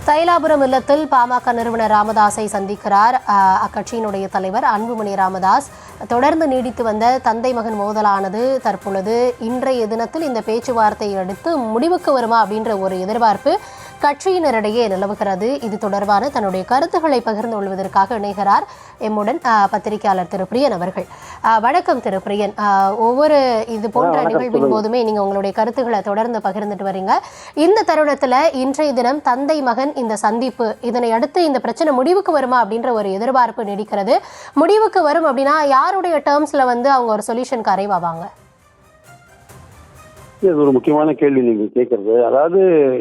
தைலாபுரம் இல்லத்தில் பாமக நிறுவனர் ராமதாஸை சந்திக்கிறார் அக்கட்சியினுடைய தலைவர் அன்புமணி ராமதாஸ். தொடர்ந்து நீடித்து வந்த தந்தை மகன் மோதலானது தற்பொழுது இன்றைய தினத்தில் இந்த பேச்சுவார்த்தையை அடுத்து முடிவுக்கு வருமா அப்படின்ற ஒரு எதிர்பார்ப்பு கட்சியினரிடையே நிலவுகிறது. இது தொடர்பான தன்னுடைய கருத்துக்களை பகிர்ந்து கொள்வதற்காக இணைகிறார் எம்முடன் பத்திரிகையாளர் திரு பிரியன் அவர்கள். வணக்கம் திரு பிரியன். ஒவ்வொரு இது போன்ற நிகழ்வின் போதுமே நீங்க உங்களுடைய கருத்துக்களை தொடர்ந்து பகிர்ந்துட்டு வரீங்க. இந்த தருணத்துல இன்றைய தினம் தந்தை மகன் இந்த சந்திப்பு, இதனை அடுத்து இந்த பிரச்சனை முடிவுக்கு வருமா அப்படின்ற ஒரு எதிர்பார்ப்பு நீடிக்கிறது. முடிவுக்கு வரும் அப்படின்னா யாருடைய டேர்ம்ஸ்ல அவங்க ஒரு சொல்யூஷனுக்கு அறைவாங்க? இது ஒரு முக்கியமான கேள்வி நீங்க கேட்கறது. அதாவது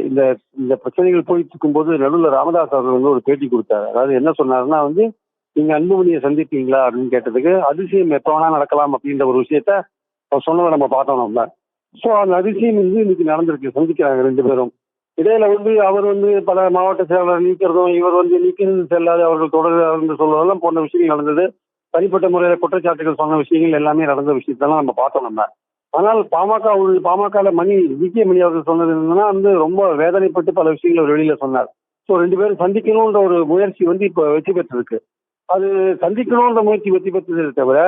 இந்த இந்த பிரச்சனைகள் போயிட்டு இருக்கும்போது நடுவில் ராமதாஸ் அவர்கள் ஒரு பேட்டி கொடுத்தாரு. அதாவது என்ன சொன்னாருன்னா நீங்க அன்புமணியை சந்திப்பீங்களா அப்படின்னு கேட்டதுக்கு, அதிசயம் எப்ப வேணா நடக்கலாம் அப்படின்ற ஒரு விஷயத்த அவர் சொன்னதை நம்ம பார்த்தோம் நம்ம. ஸோ அந்த அதிசயம் இன்னைக்கு நடந்திருக்கு, சந்திக்கிறாங்க ரெண்டு பேரும். இடையில அவர் பல மாவட்ட செயலாளர் நீக்கிறதும், இவர் நீக்கிறது செல்லாது அவர்கள் தொடர்ந்து சொல்வதெல்லாம் போன்ற விஷயங்கள் நடந்தது. தனிப்பட்ட முறையில குற்றச்சாட்டுகள் சொன்ன விஷயங்கள் எல்லாமே நடந்த விஷயத்தெல்லாம் நம்ம பார்த்தோம் நம்ம. ஆனால் பாமக மணி மணி அவர்கள் சொன்னது என்னன்னா ரொம்ப வேதனைப்பட்டு பல விஷயங்கள் அவர் வெளியில சொன்னார். ஸோ ரெண்டு பேரும் சந்திக்கணும்ன்ற ஒரு முயற்சி இப்ப வெற்றி பெற்றிருக்கு. அது சந்திக்கணும்ன்ற முயற்சி வெற்றி பெற்றதை தவிர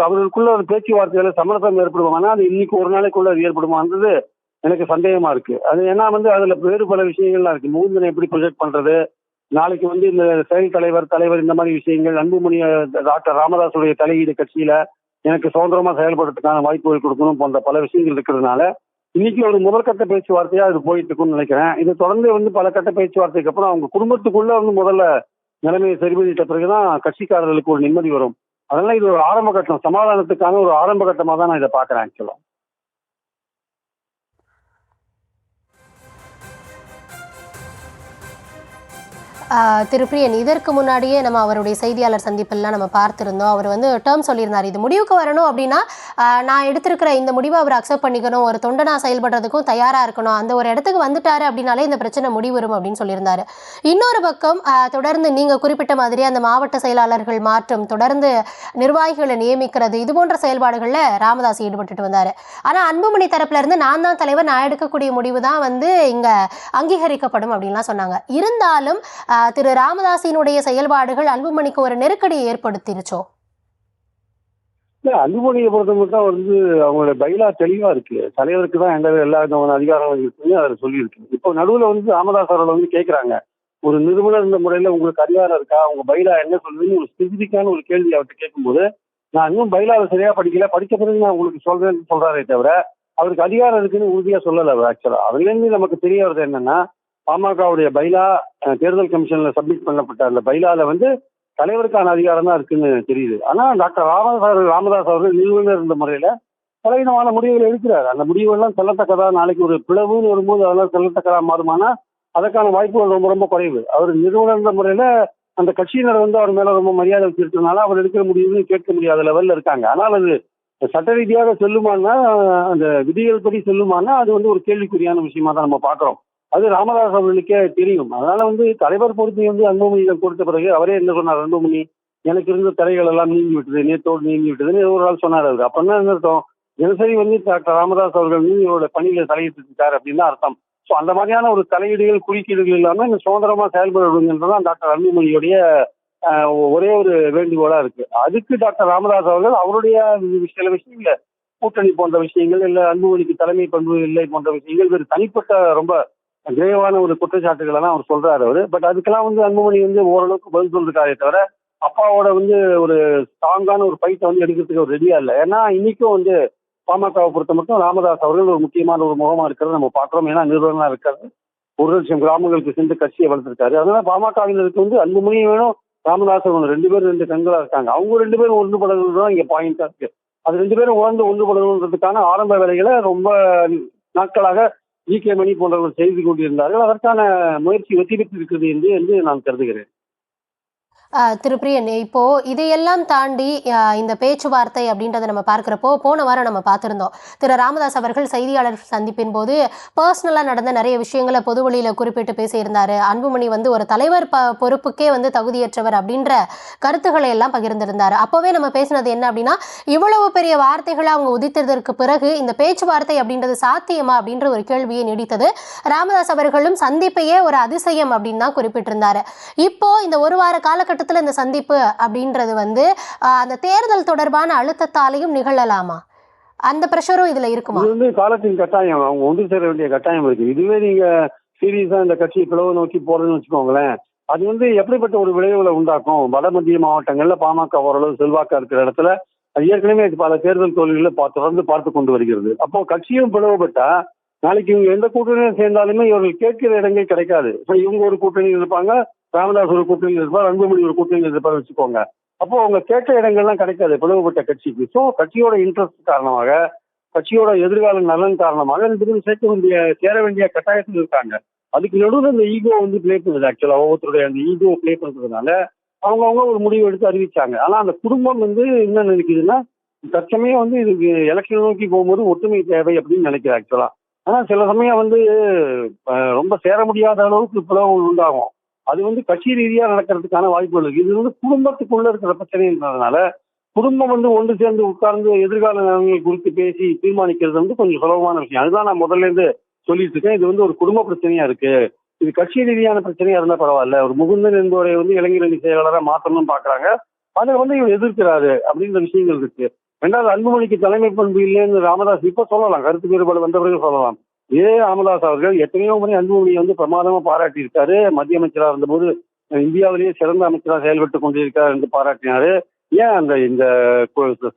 அவர்களுக்குள்ள ஒரு பேச்சுவார்த்தையில சமரசம் ஏற்படுவாங்கன்னா அது இன்னைக்கு ஒரு நாளைக்குள்ள அது ஏற்படுமான்றது எனக்கு சந்தேகமா இருக்கு. அது ஏன்னா அதுல வேறு பல விஷயங்கள்லாம் இருக்கு. மூந்தனை எப்படி ப்ரொஜெக்ட் பண்றது, நாளைக்கு இந்த செயல் தலைவர் இந்த மாதிரி விஷயங்கள், அன்புமணி டாக்டர் ராமதாஸுடைய தலையீடு கட்சியில எனக்கு சுதந்திரமா செயல்படுறதுக்கான வாய்ப்புகள் கொடுக்கணும் போன்ற பல விஷயங்கள் இருக்கிறதுனால இன்னைக்கு ஒரு முதற்கட்ட பேச்சுவார்த்தையா இது போயிட்டு இருக்குன்னு நினைக்கிறேன். இது தொடர்ந்து பல கட்ட பேச்சுவார்த்தைக்கு அப்புறம் அவங்க குடும்பத்துக்குள்ள முதல்ல நிலைமையை சரி பண்ணிட்ட பிறகுதான் கட்சிக்காரர்களுக்கு ஒரு நிம்மதி வரும். அதனால இது ஒரு ஆரம்ப கட்டம், சமாதானத்துக்கான ஒரு ஆரம்ப கட்டமா தான் நான் இதை பாக்குறேன் ஆக்சுவலா. திரு பிரியன், இதற்கு முன்னாடியே நம்ம அவருடைய செய்தியாளர் சந்திப்பெல்லாம் நம்ம பார்த்திருந்தோம். அவர் டேர்ம் சொல்லியிருந்தார், இது முடிவுக்கு வரணும் அப்படின்னா நான் எடுத்திருக்கிற இந்த முடிவை அவர் அக்செப்ட் பண்ணிக்கணும், ஒரு தொண்டனா செயல்படுறதுக்கும் தயாரா இருக்கணும், அந்த ஒரு இடத்துக்கு வந்துட்டாரு அப்படின்னாலே இந்த பிரச்சனை முடிவரும் அப்படின்னு சொல்லியிருந்தாரு. இன்னொரு பக்கம் தொடர்ந்து நீங்க குறிப்பிட்ட மாதிரி அந்த மாவட்ட செயலாளர்கள் மாற்றம், தொடர்ந்து நிர்வாகிகளை நியமிக்கிறது, இது போன்ற செயல்பாடுகள்ல ராமதாஸ் ஈடுபட்டு வந்தாரு. ஆனா அன்புமணி தரப்புல இருந்து நான் தான் தலைவர், நான் எடுக்கக்கூடிய முடிவு தான் இங்க அங்கீகரிக்கப்படும் அப்படின்லாம் சொன்னாங்க. இருந்தாலும் திரு ராமதாஸினுடைய செயல்பாடுகள் அன்புமணிக்கு ஒரு நெருக்கடியை ஏற்படுத்திருச்சோ? இல்ல, அன்புமணியை பொறுத்த மட்டும் அவங்களோட பைலா தெளிவா இருக்கு. தலைவருக்கு தான் எல்லா அதிகாரம் இருக்குன்னு அதை சொல்லியிருக்கு. இப்போ நடுவில் ராமதாஸ் அவர்கள் கேட்கிறாங்க, ஒரு நிறுவனர் இந்த முறையில உங்களுக்கு அதிகாரம் இருக்கா, உங்க பைலா என்ன சொல்லுதுன்னு ஒரு ஸ்பெசிபிக்கான ஒரு கேள்வி அவர்கிட்ட கேட்கும்போது, நான் இன்னும் பைலாவை சரியா படிக்கல, படிச்ச பிறகு நான் உங்களுக்கு சொல்றேன்னு சொல்றாரே தவிர அவருக்கு அதிகாரம் இருக்குன்னு உறுதியா சொல்லல. ஆக்சுவலா அதுலேருந்து நமக்கு தெரிய வருது என்னன்னா, பாமகவுடைய பைலா தேர்தல் கமிஷன்ல சப்மிட் பண்ணப்பட்ட அந்த பைலால தலைவருக்கான அதிகாரம் தான் இருக்குன்னு தெரியுது. ஆனா டாக்டர் ராமதாஸ் அவர்கள் நிறுவனர் இருந்த முறையில பலவிதமான முடிவுகள் எடுக்கிறார். அந்த முடிவுகள்லாம் செல்லத்தக்கதா, நாளைக்கு ஒரு பிளவுன்னு வரும்போது அதெல்லாம் செல்லத்தக்கதா மாறுமானா அதற்கான வாய்ப்புகள் ரொம்ப ரொம்ப குறைவு. அவர் நிறுவனர் இருந்த முறையில அந்த கட்சியினர் அவர் மேல ரொம்ப மரியாதை வச்சிருக்கிறதுனால அவர் எடுக்கிற முடிவுன்னு கேட்க முடியாத லெவல்ல இருக்காங்க. ஆனால் அது சட்ட ரீதியாக செல்லுமானா, அந்த விதிகள் படி செல்லுமானா அது ஒரு கேள்விக்குறியான விஷயமா தான் நம்ம பாக்குறோம். அது ராமதாஸ் அவர்களுக்கே தெரியும். அதனால தலைவர் பொறுத்து அன்புமணியிடம் கொடுத்த பிறகு அவரே என்ன சொன்னார், அன்புமணி எனக்கு இருந்த தடைகள் எல்லாம் நீங்கி விட்டது, நேற்றோடு நீங்கி விட்டதுன்னு ஒரு நாள் சொன்னார். அவர் அப்பன்னா என்ன அர்த்தம், தினசரி டாக்டர் ராமதாஸ் அவர்கள் இவரோட பணியில தலையிட்டு இருக்காரு அப்படின்னு அர்த்தம். ஸோ அந்த மாதிரியான ஒரு தலையீடுகள் குறுக்கீடுகள் இல்லாம இந்த சுதந்திரமா செயல்படுவதுன்றதான் டாக்டர் அன்புமணியுடைய ஒரே ஒரு வேண்டுகோளா இருக்கு. அதுக்கு டாக்டர் ராமதாஸ் அவர்கள் அவருடைய சில விஷயங்கள கூட்டணி போன்ற விஷயங்கள், இல்ல அன்புமணிக்கு தலைமை பண்பு இல்லை போன்ற விஷயங்கள், வேறு தனிப்பட்ட ரொம்ப கிரேவான ஒரு குற்றச்சாட்டுகள் எல்லாம் அவர் சொல்றாரு அவரு. பட் அதுக்கெல்லாம் அன்புமணி ஓரளவுக்கு பதில் சொல்றாரே தவிர அப்பாவோட ஒரு ஸ்ட்ராங்கான ஒரு ஃபைட்டை எடுக்கிறதுக்கு ஒரு ரெடியா இல்லை. ஏன்னா இன்னைக்கும் பாமகவை பொறுத்த மட்டும் ராமதாஸ் அவர்கள் ஒரு முக்கியமான ஒரு முகமா இருக்கிறத நம்ம பாக்குறோம். ஏன்னா நிறுவனமா இருக்காரு, 1,00,000 கிராமங்களுக்கு சென்று கட்சியை வளர்த்திருக்காரு. அதனால பாமகவினருக்கு அன்புமணி வேணும், ராமதாஸ் வேணும், ரெண்டு பேரும் ரெண்டு கண்களா இருக்காங்க. அவங்க ரெண்டு பேரும் ஒன்றுபடுறது தான் இங்க பாயிண்டா இருக்கு. அது ரெண்டு பேரும் ஒன்றுபடுறதுக்கான ஆரம்ப வேலைகளை ரொம்ப நாட்களாக மணி போன்றவர்கள் செய்து கொண்டிருந்தார்கள். அதற்கான முயற்சி வெற்றி பெற்றிருக்கிறது என்று நான் கருதுகிறேன். திருப்பிரியன், இப்போ இதையெல்லாம் தாண்டி இந்த பேச்சுவார்த்தை அப்படின்றத நம்ம பார்க்கிறப்போ, போன வாரம் நம்ம பார்த்திருந்தோம். திரு ராமதாஸ் அவர்கள் செய்தியாளர் சந்திப்பின் போது பர்சனலா நடந்த நிறைய விஷயங்கள பொது வெளியில குறிப்பிட்டு பேசியிருந்தாரு. அன்புமணி வந்து ஒரு தலைவர் பொறுப்புக்கே வந்து தகுதியற்றவர் அப்படின்ற கருத்துக்களை எல்லாம் பகிர்ந்திருந்தாரு. அப்பவே நம்ம பேசினது என்ன அப்படின்னா, இவ்வளவு பெரிய வார்த்தைகளை அவங்க உதித்ததற்கு பிறகு இந்த பேச்சுவார்த்தை அப்படின்றது சாத்தியமா அப்படின்ற ஒரு கேள்வியை நீடித்தது. ராமதாஸ் அவர்களும் சந்திப்பையே ஒரு அதிசயம் அப்படின்னு தான் குறிப்பிட்டிருந்தாரு. இப்போ இந்த ஒரு வார காலகட்டத்தில் இந்த சந்திப்பு அப்படின்றது வந்து அந்த தேர்தல் தொடர்பான அழுத்தத்தாலையும் நிகழலாமா? அந்த பிரஷரும் இதுல இருக்குமா? இது வந்து காலத்தின் கட்டாயம். அவங்க ஒன்று சேர வேண்டிய கட்டாயம் இருக்கு. இதுவே நீங்க சீரியஸா இந்த கட்சியை பிளவு நோக்கி போறதுன்னு வச்சுக்கோங்களேன், அது வந்து எப்படிப்பட்ட ஒரு விளைவுகளை உண்டாக்கும்? வட மத்திய மாவட்டங்கள்ல பாமக ஓரளவு செல்வாக்கா இருக்கிற இடத்துல அது ஏற்கனவே பல தேர்தல் தோல்விகளை தொடர்ந்து பார்த்து கொண்டு வருகிறது. அப்போ கட்சியும் பிளவுபட்டா நாளைக்கு இவங்க எந்த கூட்டணியும் சேர்ந்தாலுமே இவர்கள் கேட்கிற இடங்கள் கிடைக்காது. இப்ப இவங்க ஒரு கூட்டணியில் இருப்பாங்க, ராமதாஸ் ஒரு கூட்டணியில் இருப்பார், அன்புமணி ஒரு கூட்டணியில் இருப்பார் வச்சுக்கோங்க. அப்போ அவங்க கேட்ட இடங்கள்லாம் கிடைக்காது பிளவுபட்ட கட்சிக்கு. ஸோ கட்சியோட இன்ட்ரெஸ்ட் காரணமாக, கட்சியோட எதிர்கால நலன் காரணமாக சேர வேண்டிய கட்டாயத்தில் இருக்காங்க. அதுக்கு நடுவில் இந்த ஈகோ வந்து பிளே பண்ணுது. ஆக்சுவலா ஒவ்வொருத்தருடைய அந்த ஈகோ பிளே பண்றதுனால அவங்கவுங்க ஒரு முடிவு எடுத்து அறிவிச்சாங்க. ஆனா அந்த குடும்பம் வந்து என்ன நினைக்குதுன்னா, தற்சமயம் வந்து இதுக்கு எலெக்ஷன் நோக்கி போகும்போது ஒற்றுமை தேவை அப்படின்னு நினைக்கிறேன் ஆக்சுவலா. ஆனா சில சமயம் வந்து ரொம்ப சேர முடியாத அளவுக்கு பிளவு உண்டாகும். அது வந்து கட்சி ரீதியா நடக்கிறதுக்கான வாய்ப்புகள் இருக்கு. இது வந்து குடும்பத்துக்குள்ள இருக்கிற பிரச்சனைன்றதுனால குடும்பம் வந்து ஒன்று சேர்ந்து உட்கார்ந்து எதிர்கால நலன்கள் குறித்து பேசி தீர்மானிக்கிறது வந்து கொஞ்சம் சுலபமான விஷயம். அதுதான் நான் முதல்ல இருந்து சொல்லிட்டு இருக்கேன். இது வந்து ஒரு குடும்ப பிரச்சனையா இருக்கு. இது கட்சி ரீதியான பிரச்சனையா இருந்தா பரவாயில்ல. ஒரு முகுந்தன் என்பவரை வந்து இளைஞரணி செயலாளராக மாற்றணும்னு பாக்குறாங்க. அதை வந்து இவர் எதிர்க்கிறாரு அப்படின்ற விஷயங்கள் இருக்கு. ரெண்டாவது, அன்புமணிக்கு தலைமை பண்பு இல்லைன்னு ராமதாஸ் இப்ப சொல்லலாம், கருத்து வேறுபாடு வந்த பிறகு சொல்லலாம். ராமதாஸ் அவர்கள் எத்தனையோ முறை அன்புமணியை வந்து பிரமாதமா பாராட்டி இருக்காரு. மத்திய அமைச்சராக இருந்தபோது இந்தியாவிலேயே சிறந்த அமைச்சராக செயல்பட்டு கொண்டிருக்கார் என்று பாராட்டினாரு. ஏன் இந்த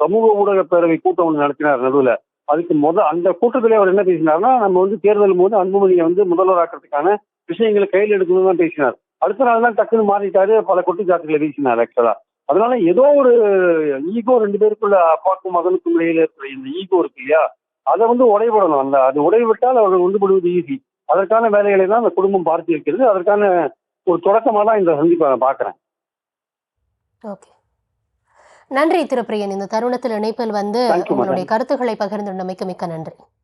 சமூக ஊடக பேரவை கூட்டம் ஒன்று நடத்தினார் நடுவில். அதுக்கு அந்த கூட்டத்திலே அவர் என்ன பேசினார்னா, நம்ம வந்து தேர்தல் போது அன்புமணியை வந்து முதல்வராக்கிறதுக்கான விஷயங்களை கையில் எடுக்கணும் தான் பேசினார். அடுத்த நாள் தான் டக்குன்னு மாறிட்டாரு, பல குற்றச்சாட்டுகளை வீசினார் ஆக்சுவலா. அதனால ஏதோ ஒரு ஈகோ ரெண்டு பேருக்குள்ள, அப்பாவுக்கும் மகனுக்கும் இடையில இருக்கிற இந்த ஈகோ இருக்கு இல்லையா, அதை வந்து உடைபடணும். அது உடைவிட்டால் அவர்கள் ஒன்றுபடுவது ஈஸி. அதற்கான வேலைகளை தான் அந்த குடும்பம் பார்த்து இருக்கிறது. அதற்கான ஒரு தொடக்கமாக தான் இந்த சந்திப்பை நான் பார்க்குறேன். ஓகே, நன்றி திருப்பிரியன். இந்த தருணத்தில் இணைப்பில் வந்து உங்களுடைய கருத்துக்களை பகிர்ந்துள்ளமைக்கு மிக்க நன்றி.